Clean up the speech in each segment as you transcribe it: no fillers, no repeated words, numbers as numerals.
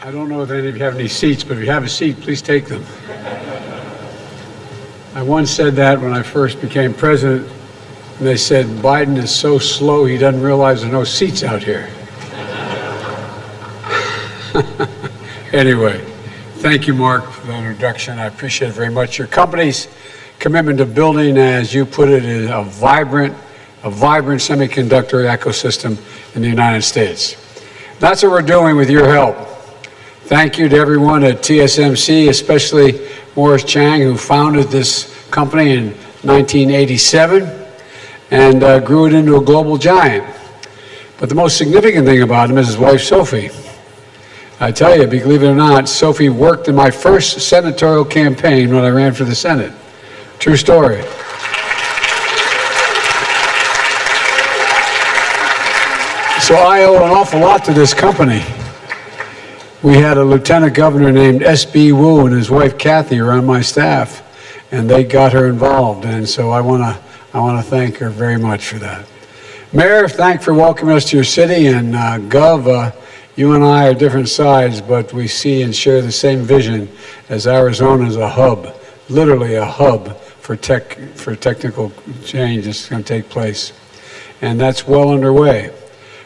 I don't know if any of you have any seats, but if you have a seat, please take them. I once said that when I first became president, and they said, Biden is so slow he doesn't realize there are no seats out here. Anyway, thank you, Mark, for the introduction. I appreciate it very much. Your company's commitment to building, as you put it, is a vibrant semiconductor ecosystem in the United States. That's what we're doing with your help. Thank you to everyone at TSMC, especially Morris Chang, who founded this company in 1987 and grew it into a global giant. But the most significant thing about him is his wife, Sophie. I tell you, believe it or not, Sophie worked in my first senatorial campaign when I ran for the Senate. True story. So I owe an awful lot to this company. We had a lieutenant governor named S.B. Wu and his wife Kathy were on my staff, and they got her involved. And so I want to thank her very much for that. Mayor, thanks for welcoming us to your city. And Gov, you and I are different sides, but we see and share the same vision as Arizona is a hub, literally a hub for technical change that's going to take place. And that's well underway.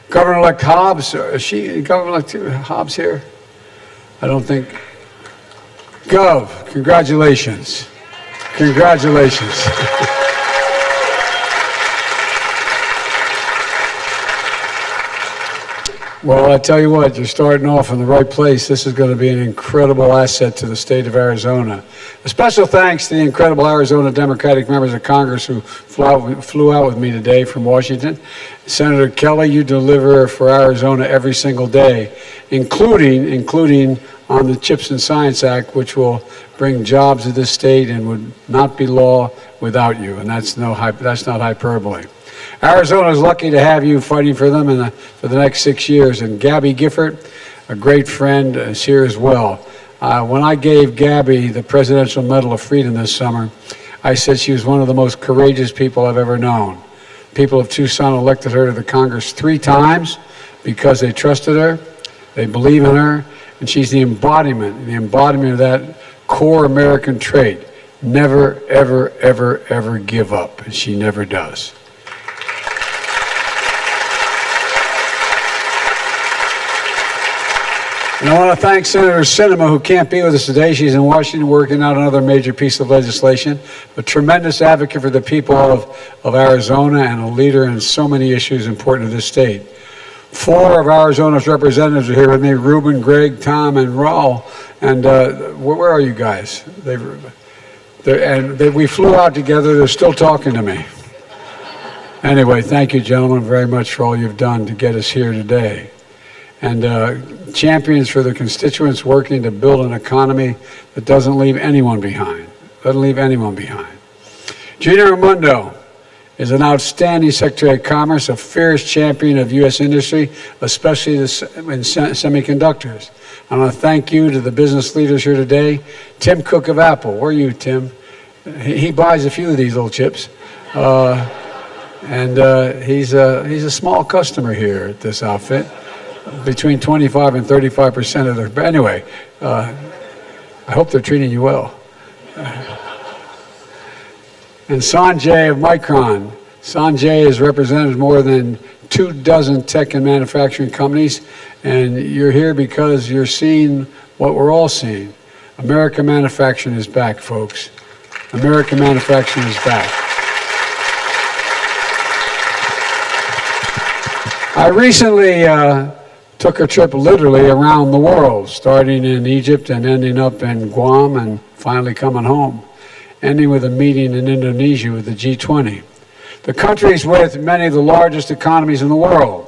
Governor-elect Hobbs, is Governor-elect Hobbs here? I don't think. Gov, congratulations. Congratulations. Well, I tell you what, you're starting off in the right place. This is going to be an incredible asset to the state of Arizona. A special thanks to the incredible Arizona Democratic members of Congress who flew out with me today from Washington. Senator Kelly, you deliver for Arizona every single day, including on the CHIPS and Science Act, which will bring jobs to this state and would not be law without you. And that's not hyperbole. Arizona is lucky to have you fighting for them for the next 6 years. And Gabby Gifford, a great friend, is here as well. When I gave Gabby the Presidential Medal of Freedom this summer, I said she was one of the most courageous people I've ever known. People of Tucson elected her to the Congress 3 times because they trusted her, they believe in her, and she's the embodiment of that core American trait. Never, ever, ever, ever give up, and she never does. And I want to thank Senator Sinema, who can't be with us today. She's in Washington working out another major piece of legislation. A tremendous advocate for the people of Arizona and a leader in so many issues important to this state. 4 of Arizona's representatives are here with me, Ruben, Greg, Tom, and Raul. And where are you guys? We flew out together. They're still talking to me. Anyway, thank you, gentlemen, very much for all you've done to get us here today. And champions for the constituents working to build an economy that doesn't leave anyone behind. Gina Raimondo is an outstanding Secretary of Commerce, a fierce champion of U.S. industry, especially in semiconductors. I want to thank you to the business leaders here today. Tim Cook of Apple, where are you, Tim? He buys a few of these little chips. He's a small customer here at this outfit. Between 25 and 35% of their, but anyway, I hope they're treating you well. And Sanjay of Micron. Sanjay has represented more than 24 tech and manufacturing companies, and you're here because you're seeing what we're all seeing. American manufacturing is back, folks. American manufacturing is back. I recently took a trip literally around the world, starting in Egypt and ending up in Guam and finally coming home, ending with a meeting in Indonesia with the G20. The countries with many of the largest economies in the world.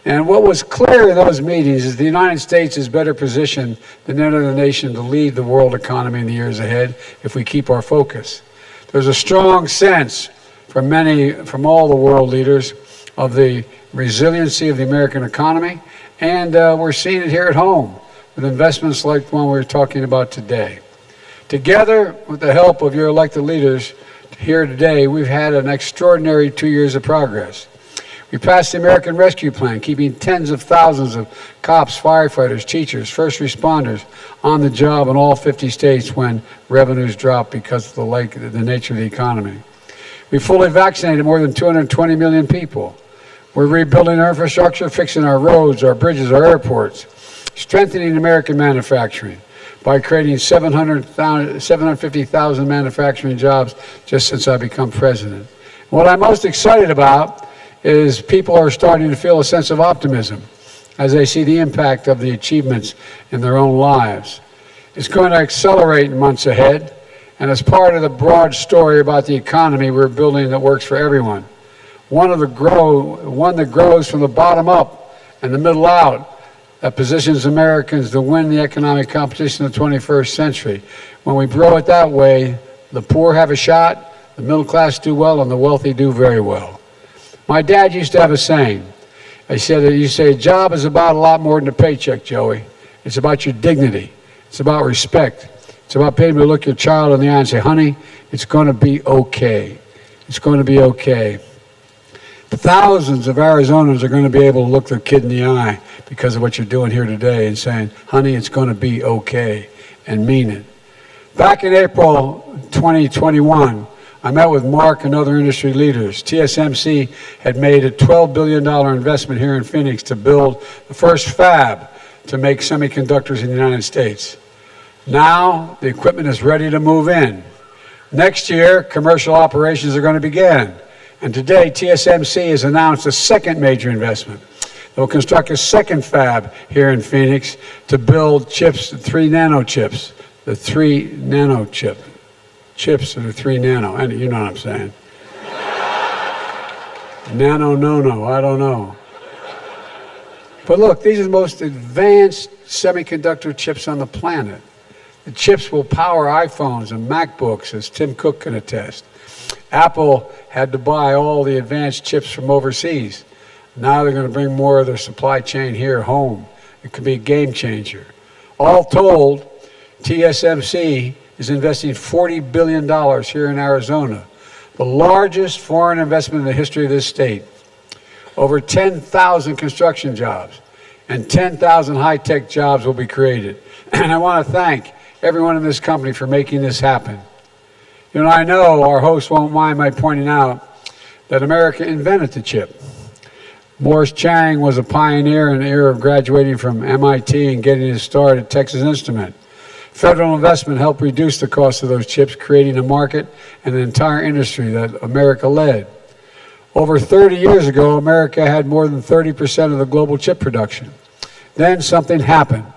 And what was clear in those meetings is the United States is better positioned than any other nation to lead the world economy in the years ahead if we keep our focus. There's a strong sense from all the world leaders of the resiliency of the American economy, and we're seeing it here at home with investments like the one we're talking about today. Together, with the help of your elected leaders here today, we've had an extraordinary 2 years of progress. We passed the American Rescue Plan, keeping tens of thousands of cops, firefighters, teachers, first responders on the job in all 50 states when revenues dropped because of the nature of the economy. We fully vaccinated more than 220 million people. We're rebuilding our infrastructure, fixing our roads, our bridges, our airports, strengthening American manufacturing by creating 750,000 manufacturing jobs just since I've become president. What I'm most excited about is people are starting to feel a sense of optimism as they see the impact of the achievements in their own lives. It's going to accelerate in months ahead, and as part of the broad story about the economy we're building that works for everyone. One that grows from the bottom up and the middle out, that positions Americans to win the economic competition of the 21st century. When we grow it that way, the poor have a shot, the middle class do well, and the wealthy do very well. My dad used to have a saying. He said, you say, a job is about a lot more than a paycheck, Joey. It's about your dignity. It's about respect. It's about being able to look your child in the eye and say, honey, it's going to be okay. It's going to be okay. Thousands of Arizonans are going to be able to look their kid in the eye because of what you're doing here today and saying, honey, it's going to be okay, and mean it. Back in April 2021, I met with Mark and other industry leaders. TSMC had made a $12 billion investment here in Phoenix to build the first fab to make semiconductors in the United States. Now, the equipment is ready to move in. Next year, commercial operations are going to begin. And today, TSMC has announced a second major investment. They will construct a second fab here in Phoenix to build chips, 3 nano chips. The 3 nano chip. Chips are the 3 nano. And you know what I'm saying. Nano, no, I don't know. But look, these are the most advanced semiconductor chips on the planet. The chips will power iPhones and MacBooks, as Tim Cook can attest. Apple had to buy all the advanced chips from overseas. Now they're going to bring more of their supply chain here home. It could be a game changer. All told, TSMC is investing $40 billion here in Arizona, the largest foreign investment in the history of this state. Over 10,000 construction jobs and 10,000 high-tech jobs will be created. And I want to thank everyone in this company for making this happen. You know, I know our host won't mind my pointing out that America invented the chip. Morris Chang was a pioneer in the era of graduating from MIT and getting his start at Texas Instruments. Federal investment helped reduce the cost of those chips, creating a market and an entire industry that America led. Over 30 years ago, America had more than 30% of the global chip production. Then something happened.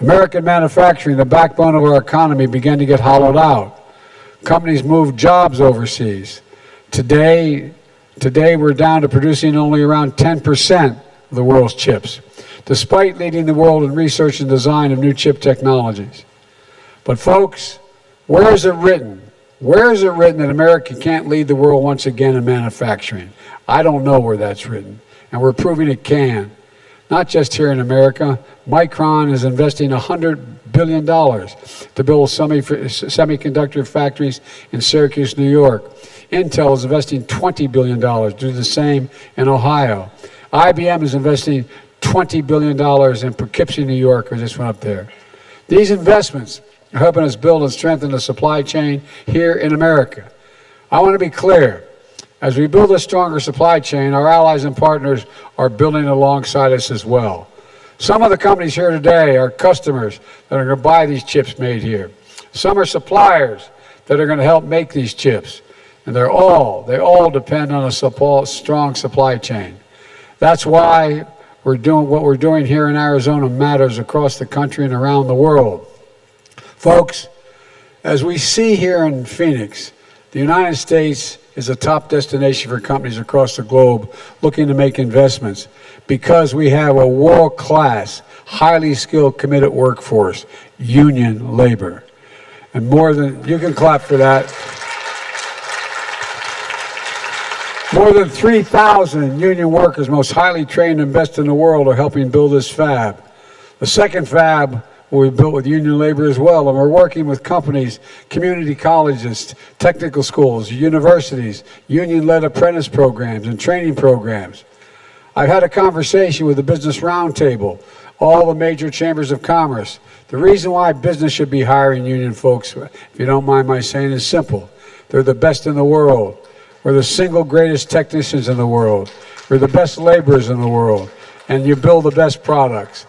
American manufacturing, the backbone of our economy, began to get hollowed out. Companies moved jobs overseas. Today we're down to producing only around 10% of the world's chips, despite leading the world in research and design of new chip technologies. But folks, where is it written? Where is it written that America can't lead the world once again in manufacturing? I don't know where that's written, and we're proving it can. Not just here in America. Micron is investing $100 billion to build semiconductor factories in Syracuse, New York. Intel is investing $20 billion to do the same in Ohio. IBM is investing $20 billion in Poughkeepsie, New York. I just went up there. These investments are helping us build and strengthen the supply chain here in America. I want to be clear. As we build a stronger supply chain, our allies and partners are building alongside us as well. Some of the companies here today are customers that are going to buy these chips made here. Some are suppliers that are going to help make these chips. And they all depend on a strong supply chain. That's why what we're doing here in Arizona matters across the country and around the world. Folks, as we see here in Phoenix, the United States is a top destination for companies across the globe looking to make investments because we have a world-class, highly skilled, committed workforce, union labor. And you can clap for that. More than 3,000 union workers, most highly trained and best in the world, are helping build this fab. The second fab will be built with union labor as well, and we're working with companies, community colleges, technical schools, universities, union-led apprentice programs and training programs. I've had a conversation with the Business Roundtable, all the major chambers of commerce. The reason why business should be hiring union folks, if you don't mind my saying, is simple. They're the best in the world. We're the single greatest technicians in the world. We're the best laborers in the world. And you build the best products.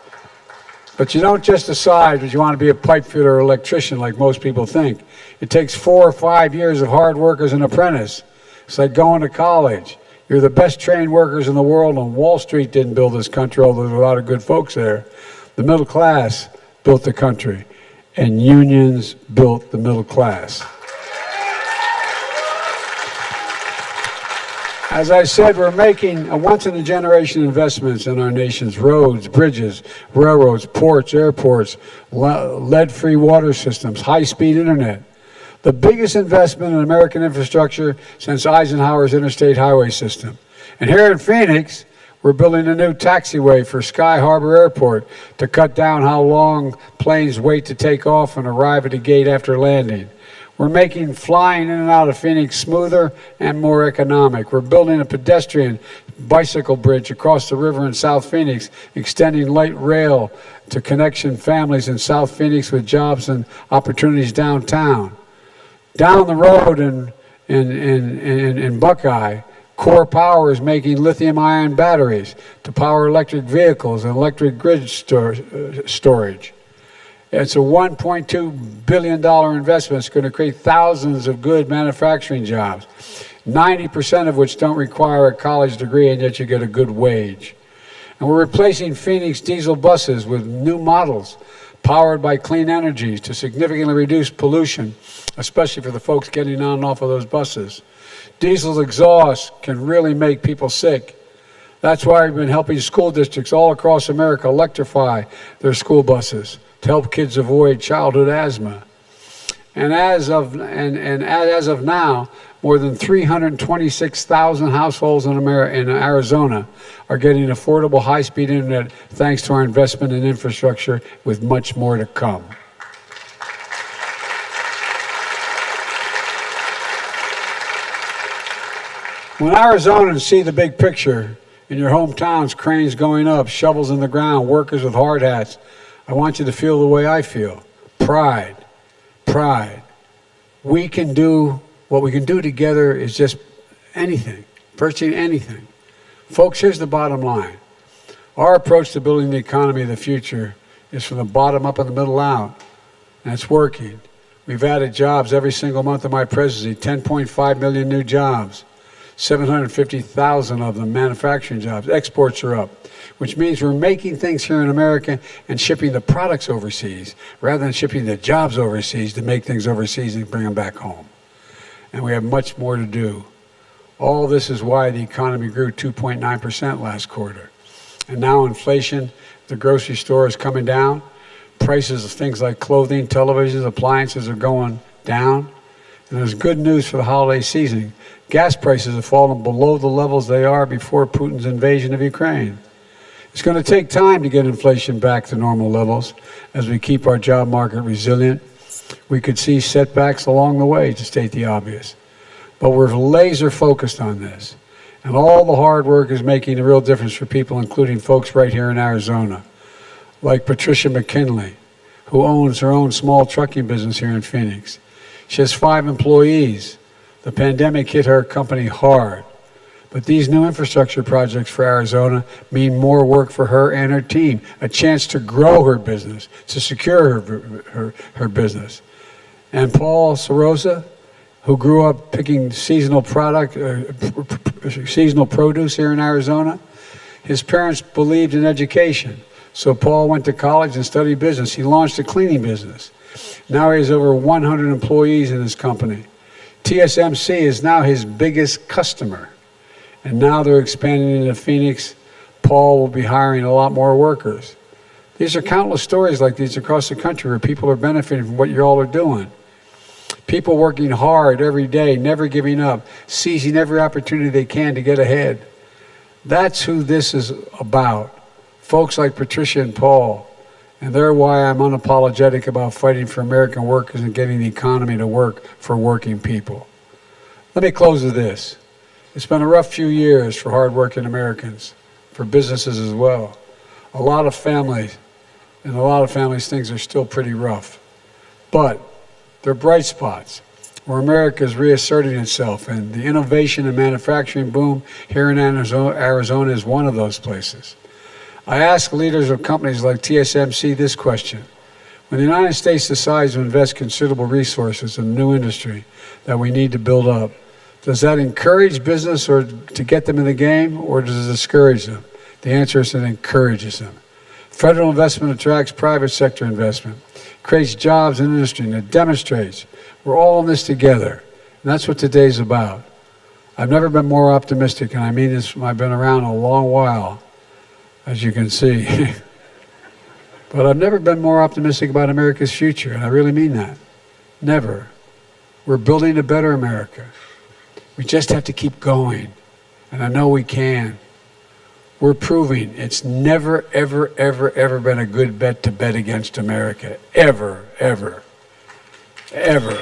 But you don't just decide that you want to be a pipe fitter or electrician like most people think. It takes 4 or 5 years of hard work as an apprentice. It's like going to college. You're the best trained workers in the world, and Wall Street didn't build this country, although there's a lot of good folks there. The middle class built the country, and unions built the middle class. As I said, we're making a once-in-a-generation investments in our nation's roads, bridges, railroads, ports, airports, lead-free water systems, high-speed internet. The biggest investment in American infrastructure since Eisenhower's interstate highway system. And here in Phoenix, we're building a new taxiway for Sky Harbor Airport to cut down how long planes wait to take off and arrive at a gate after landing. We're making flying in and out of Phoenix smoother and more economic. We're building a pedestrian bicycle bridge across the river in South Phoenix, extending light rail to connection families in South Phoenix with jobs and opportunities downtown. Down the road in Buckeye, Core Power is making lithium-ion batteries to power electric vehicles and electric grid storage. It's a $1.2 billion investment. It's going to create thousands of good manufacturing jobs, 90% of which don't require a college degree, and yet you get a good wage. And we're replacing Phoenix diesel buses with new models powered by clean energy to significantly reduce pollution, especially for the folks getting on and off of those buses. Diesel's exhaust can really make people sick. That's why we've been helping school districts all across America electrify their school buses to help kids avoid childhood asthma. And as of now, more than 326,000 households in Arizona are getting affordable high-speed internet thanks to our investment in infrastructure, with much more to come. When Arizonans see the big picture, in your hometowns, cranes going up, shovels in the ground, workers with hard hats, I want you to feel the way I feel. Pride. Pride. We can do, what we can do together is just anything, virtually anything. Folks, here's the bottom line. Our approach to building the economy of the future is from the bottom up and the middle out, and it's working. We've added jobs every single month of my presidency, 10.5 million new jobs, 750,000 of them manufacturing jobs. Exports are up, which means we're making things here in America and shipping the products overseas rather than shipping the jobs overseas to make things overseas and bring them back home. And we have much more to do. All this is why the economy grew 2.9% last quarter. And now inflation at the grocery store is coming down. Prices of things like clothing, televisions, appliances are going down. And there's good news for the holiday season. Gas prices have fallen below the levels they are before Putin's invasion of Ukraine. It's going to take time to get inflation back to normal levels as we keep our job market resilient. We could see setbacks along the way, to state the obvious. But we're laser focused on this. And all the hard work is making a real difference for people, including folks right here in Arizona, like Patricia McKinley, who owns her own small trucking business here in Phoenix. She has 5 employees. The pandemic hit her company hard. But these new infrastructure projects for Arizona mean more work for her and her team, a chance to grow her business, to secure her business. And Paul Sorosa, who grew up picking seasonal produce here in Arizona, his parents believed in education. So Paul went to college and studied business. He launched a cleaning business. Now he has over 100 employees in his company. TSMC is now his biggest customer. And now they're expanding into Phoenix. Paul will be hiring a lot more workers. These are countless stories like these across the country where people are benefiting from what you all are doing. People working hard every day, never giving up, seizing every opportunity they can to get ahead. That's who this is about. Folks like Patricia and Paul. And they're why I'm unapologetic about fighting for American workers and getting the economy to work for working people. Let me close with this. It's been a rough few years for hardworking Americans. for businesses as well. A lot of families things are still pretty rough. But they're bright spots where America is reasserting itself, and the innovation and manufacturing boom here in Arizona is one of those places. I ask leaders of companies like TSMC this question. When the United States decides to invest considerable resources in a new industry that we need to build up, does that encourage business or to get them in the game, or does it discourage them? The answer is it encourages them. Federal investment attracts private sector investment, creates jobs in industry, and it demonstrates we're all in this together. And that's what today's about. I've never been more optimistic, and I mean this, I've been around a long while, as you can see. But I've never been more optimistic about America's future, and I really mean that. Never. We're building a better America. We just have to keep going, and I know we can. We're proving it's never, ever, ever, ever been a good bet to bet against America. Ever, ever, ever.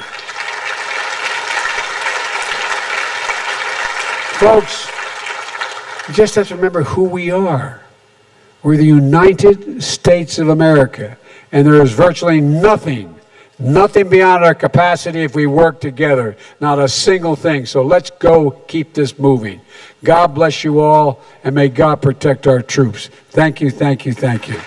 Folks, you just have to remember who we are. We're the United States of America, and there is virtually nothing beyond our capacity if we work together. Not a single thing. So let's go keep this moving. God bless you all, and may God protect our troops. Thank you, thank you, thank you.